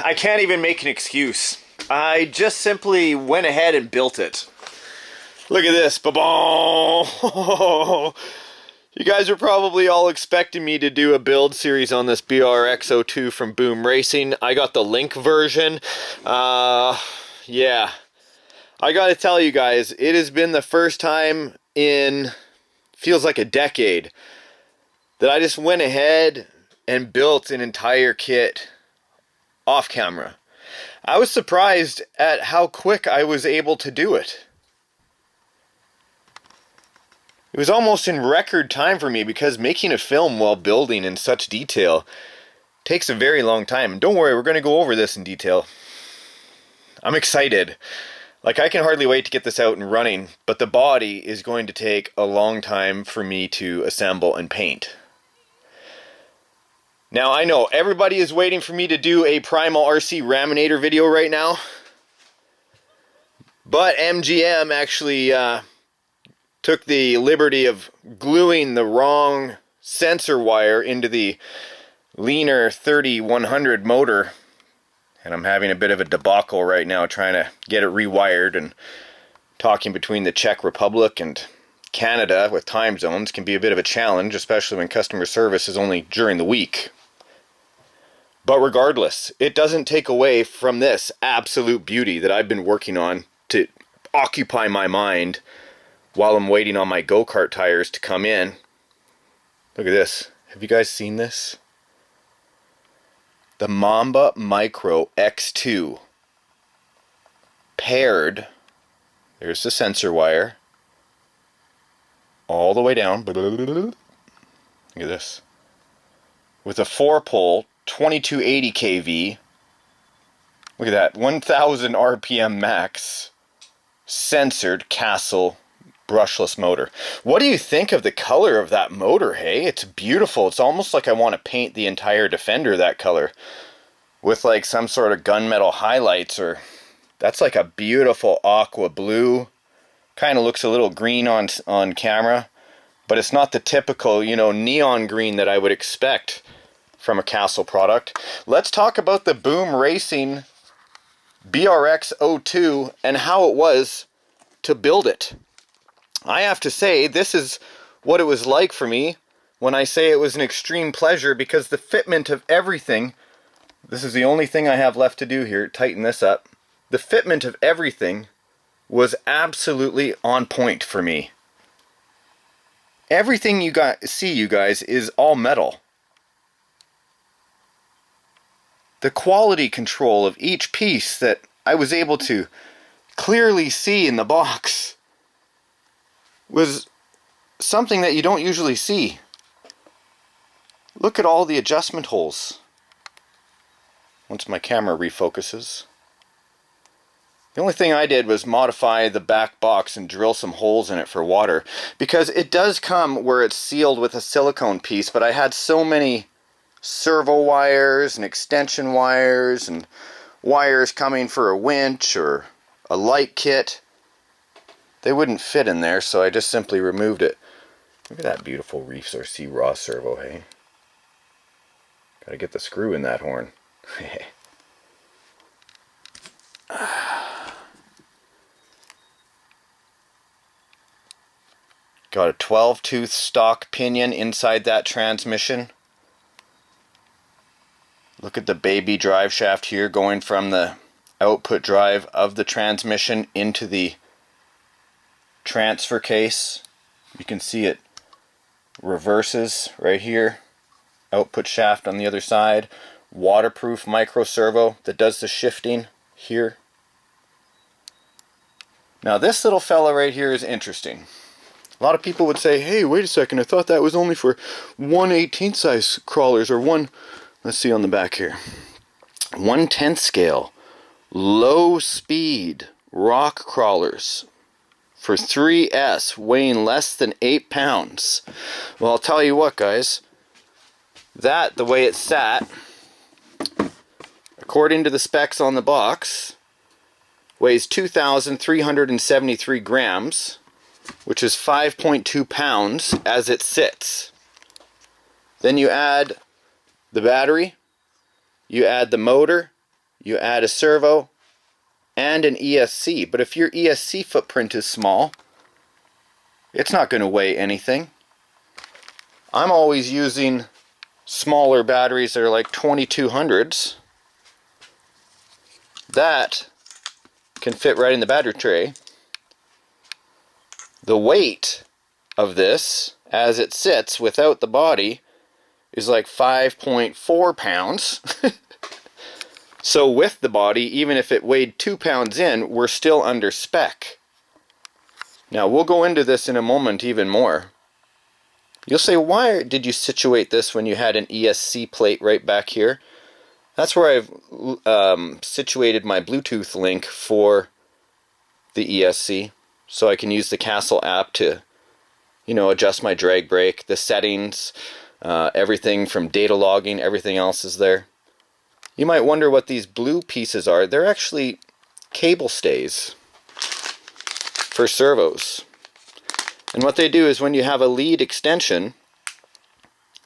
I can't even make an excuse. I just simply went ahead and built it. Look at this. Ba-boom! You guys are probably all expecting me to do a build series on this BRX02 from Boom Racing. I got the link version. Yeah. I gotta tell you guys, it has been the first time in, feels like a decade, that I just went ahead and built an entire kit off camera. I was surprised at how quick I was able to do it. It was almost in record time for me because making a film while building in such detail takes a very long time. And don't worry, we're going to go over this in detail. I'm excited. Like, I can hardly wait to get this out and running, but the body is going to take a long time for me to assemble and paint. Now, I know everybody is waiting for me to do a Primal RC Raminator video right now, but MGM actually took the liberty of gluing the wrong sensor wire into the leaner 3100 motor, and I'm having a bit of a debacle right now trying to get it rewired, and talking between the Czech Republic and Canada with time zones can be a bit of a challenge, especially when customer service is only during the week. But regardless, it doesn't take away from this absolute beauty that I've been working on to occupy my mind while I'm waiting on my go-kart tires to come in. Look at this. Have you guys seen this? The Mamba Micro X2 paired, there's the sensor wire, all the way down. Look at this. With a 4-pole 2280 kV. Look at that. 1000 RPM max. Censored Castle brushless motor. What do you think of the color of that motor, hey? It's beautiful. It's almost like I want to paint the entire Defender that color with like some sort of gunmetal highlights, or that's like a beautiful aqua blue. Kind of looks a little green on camera, but it's not the typical, you know, neon green that I would expect from a Castle product. Let's talk about the Boom Racing BRX02 and how it was to build it. I have to say, this is what it was like for me when I say it was an extreme pleasure, because the fitment of everything, this is the only thing I have left to do here, tighten this up. The fitment of everything was absolutely on point for me. Everything you see, you guys, is all metal. The quality control of each piece that I was able to clearly see in the box was something that you don't usually see. Look at all the adjustment holes. Once my camera refocuses. The only thing I did was modify the back box and drill some holes in it for water, because it does come where it's sealed with a silicone piece, but I had so many servo wires and extension wires and wires coming for a winch or a light kit. They wouldn't fit in there, so I just simply removed it. Look at that beautiful Reefs RC raw servo, hey? Gotta get the screw in that horn. Got a 12-tooth stock pinion inside that transmission. Look at the baby drive shaft here going from the output drive of the transmission into the transfer case. You can see it reverses right here. Output shaft on the other side. Waterproof micro servo that does the shifting here. Now this little fella right here is interesting. A lot of people would say, hey, wait a second, I thought that was only for 1/18 size crawlers, or one, let's see on the back here, 1/10 scale low speed rock crawlers for 3S weighing less than 8 pounds. Well, I'll tell you what, guys, that, the way it sat, according to the specs on the box, weighs 2,373 grams, which is 5.2 pounds as it sits. Then you add the battery, you add the motor, you add a servo and an ESC. But if your ESC footprint is small, it's not going to weigh anything. I'm always using smaller batteries that are like 2200s. That can fit right in the battery tray. The weight of this, as it sits without the body, is like 5.4 pounds. So with the body, even if it weighed 2 pounds in, we're still under spec. Now we'll go into this in a moment even more. You'll say, why did you situate this when you had an ESC plate right back here? That's where I've situated my Bluetooth link for the ESC, so I can use the Castle app to, you know, adjust my drag brake, the settings, everything from data logging, everything else is there. You might wonder what these blue pieces are. They're actually cable stays for servos. And what they do is when you have a lead extension,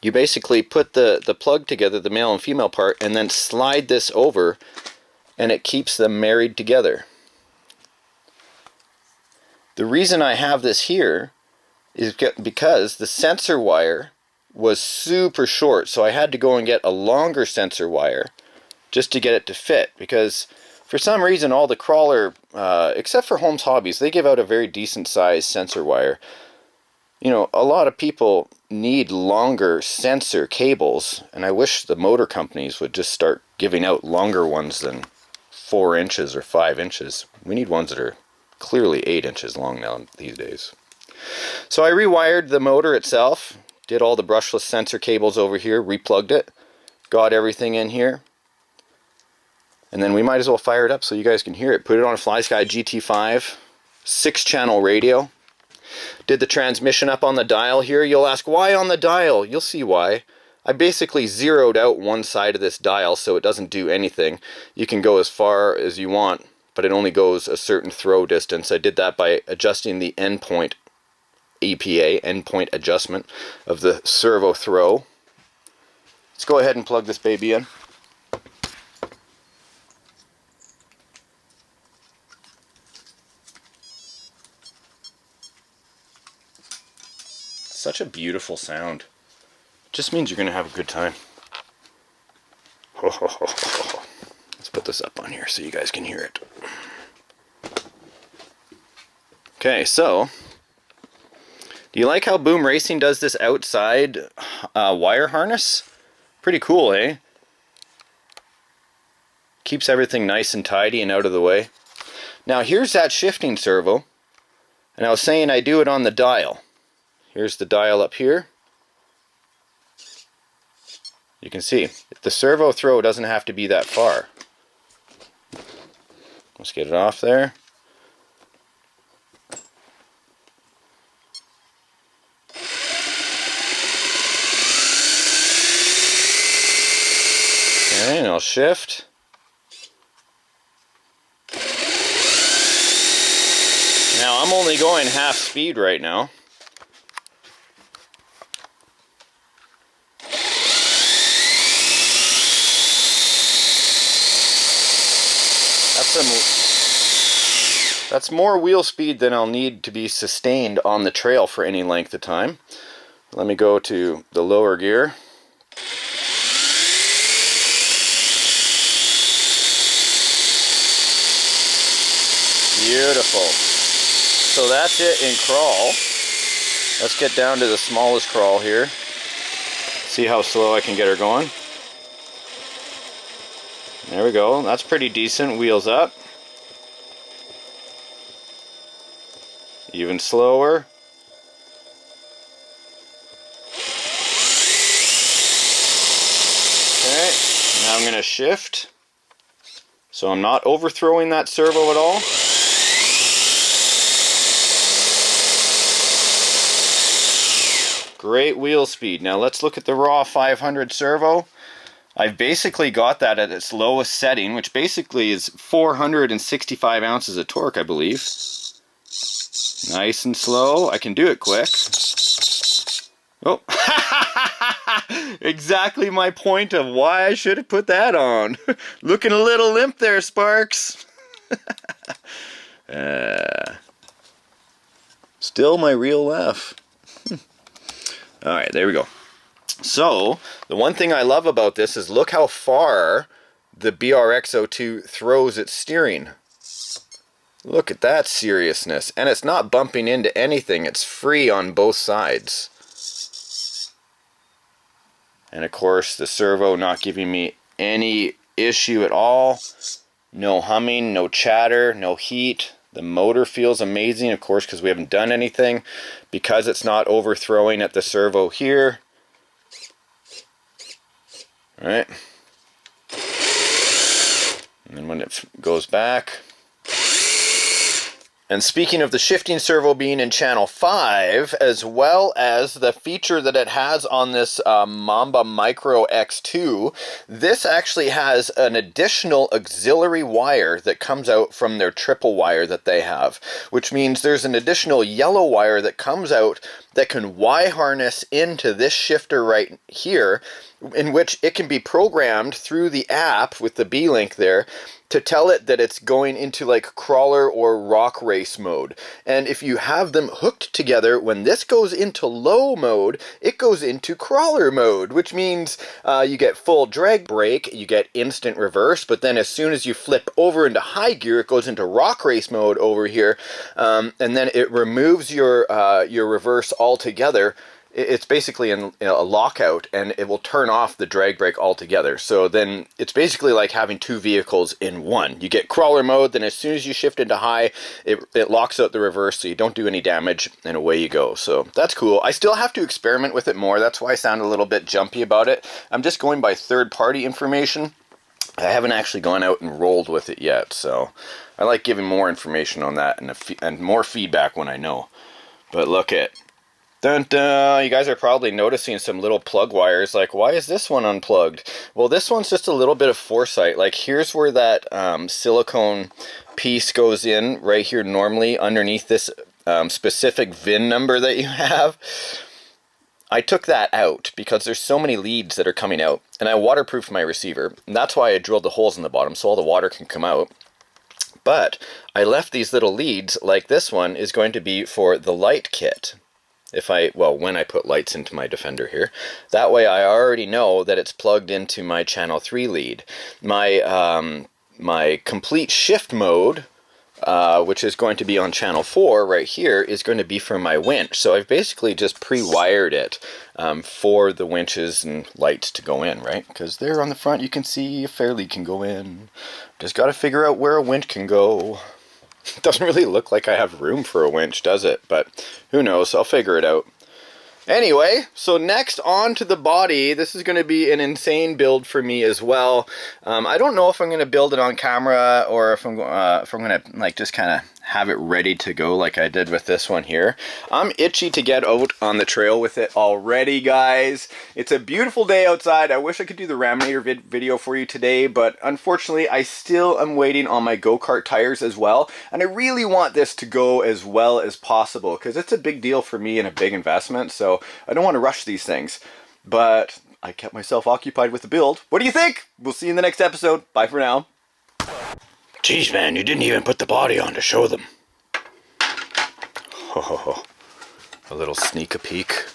you basically put the plug together, the male and female part, and then slide this over, and it keeps them married together. The reason I have this here is because the sensor wire was super short, so I had to go and get a longer sensor wire just to get it to fit, because for some reason all the crawler, except for Holmes Hobbies, they give out a very decent sized sensor wire. You know, a lot of people need longer sensor cables, and I wish the motor companies would just start giving out longer ones than 4 inches or 5 inches. We need ones that are clearly 8 inches long now these days. So I rewired the motor itself, did all the brushless sensor cables over here, replugged it, got everything in here, and then we might as well fire it up so you guys can hear it. Put it on a FlySky GT5, 6-channel radio. Did the transmission up on the dial here. You'll ask, why on the dial? You'll see why. I basically zeroed out one side of this dial so it doesn't do anything. You can go as far as you want, but it only goes a certain throw distance. I did that by adjusting the endpoint APA, endpoint adjustment of the servo throw. Let's go ahead and plug this baby in. Such a beautiful sound. Just means you're going to have a good time. Let's put this up on here so you guys can hear it. Okay, so do you like how Boom Racing does this outside wire harness? Pretty cool, eh? Keeps everything nice and tidy and out of the way. Now here's that shifting servo, and I was saying I do it on the dial. Here's the dial up here. You can see the servo throw doesn't have to be that far. Let's get it off there. Okay, and I'll shift. Now I'm only going half speed right now. That's more wheel speed than I'll need to be sustained on the trail for any length of time. Let me go to the lower gear. Beautiful. So that's it in crawl. Let's get down to the smallest crawl here. See how slow I can get her going. There we go. That's pretty decent. Wheels up. Even slower. Okay, now I'm going to shift. So I'm not overthrowing that servo at all. Great wheel speed. Now let's look at the raw 500 servo. I've basically got that at its lowest setting, which basically is 465 ounces of torque, I believe. Nice and slow. I can do it quick. Oh, Exactly my point of why I should have put that on. Looking a little limp there, Sparks. Still my real laugh. Alright, there we go. So, the one thing I love about this is look how far the BRX02 throws its steering. Look at that seriousness. And it's not bumping into anything. It's free on both sides. And of course, the servo not giving me any issue at all. No humming, no chatter, no heat. The motor feels amazing, of course, because we haven't done anything. Because it's not overthrowing at the servo here. Alright. And then when it goes back. And speaking of the shifting servo being in channel 5, as well as the feature that it has on this Mamba Micro X2, this actually has an additional auxiliary wire that comes out from their triple wire that they have, which means there's an additional yellow wire that comes out that can Y-harness into this shifter right here, in which it can be programmed through the app with the B-Link there to tell it that it's going into like crawler or rock race mode. And if you have them hooked together, when this goes into low mode, it goes into crawler mode, which means you get full drag brake, you get instant reverse, but then as soon as you flip over into high gear, it goes into rock race mode over here, and then it removes your reverse altogether. It's basically in a lockout, and it will turn off the drag brake altogether. So then it's basically like having two vehicles in one. You get crawler mode, then as soon as you shift into high, it locks out the reverse so you don't do any damage, and away you go. So that's cool. I still have to experiment with it more. That's why I sound a little bit jumpy about it. I'm just going by third-party information. I haven't actually gone out and rolled with it yet, so I like giving more information on that and more feedback when I know. But look at... Dun dun! You guys are probably noticing some little plug wires, like, why is this one unplugged? Well, this one's just a little bit of foresight. Like, here's where that silicone piece goes in, right here normally, underneath this specific VIN number that you have. I took that out because there's so many leads that are coming out, and I waterproofed my receiver. And that's why I drilled the holes in the bottom, so all the water can come out. But I left these little leads, like this one, is going to be for the light kit. When I put lights into my Defender here. That way I already know that it's plugged into my channel 3 lead. My complete shift mode, which is going to be on channel 4 right here, is going to be for my winch. So I've basically just pre-wired it for the winches and lights to go in, right? Because there on the front you can see a fairlead can go in. Just got to figure out where a winch can go. It doesn't really look like I have room for a winch, does it? But who knows? I'll figure it out. Anyway, so next on to the body. This is going to be an insane build for me as well. I don't know if I'm going to build it on camera or if I'm going to like just kind of have it ready to go like I did with this one here. I'm itchy to get out on the trail with it already, guys. It's a beautiful day outside. I wish I could do the Raminator video for you today, but unfortunately I still am waiting on my go-kart tires as well, and I really want this to go as well as possible because it's a big deal for me and a big investment, so I don't want to rush these things. But I kept myself occupied with the build. What do you think? We'll see you in the next episode. Bye for now. Jeez, man, you didn't even put the body on to show them. Oh, a little sneak a peek.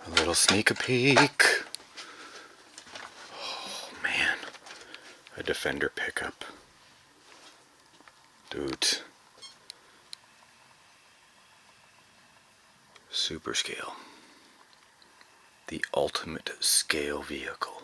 A little sneak a peek. Oh, man. A Defender pickup. Dude. Super scale. The ultimate scale vehicle.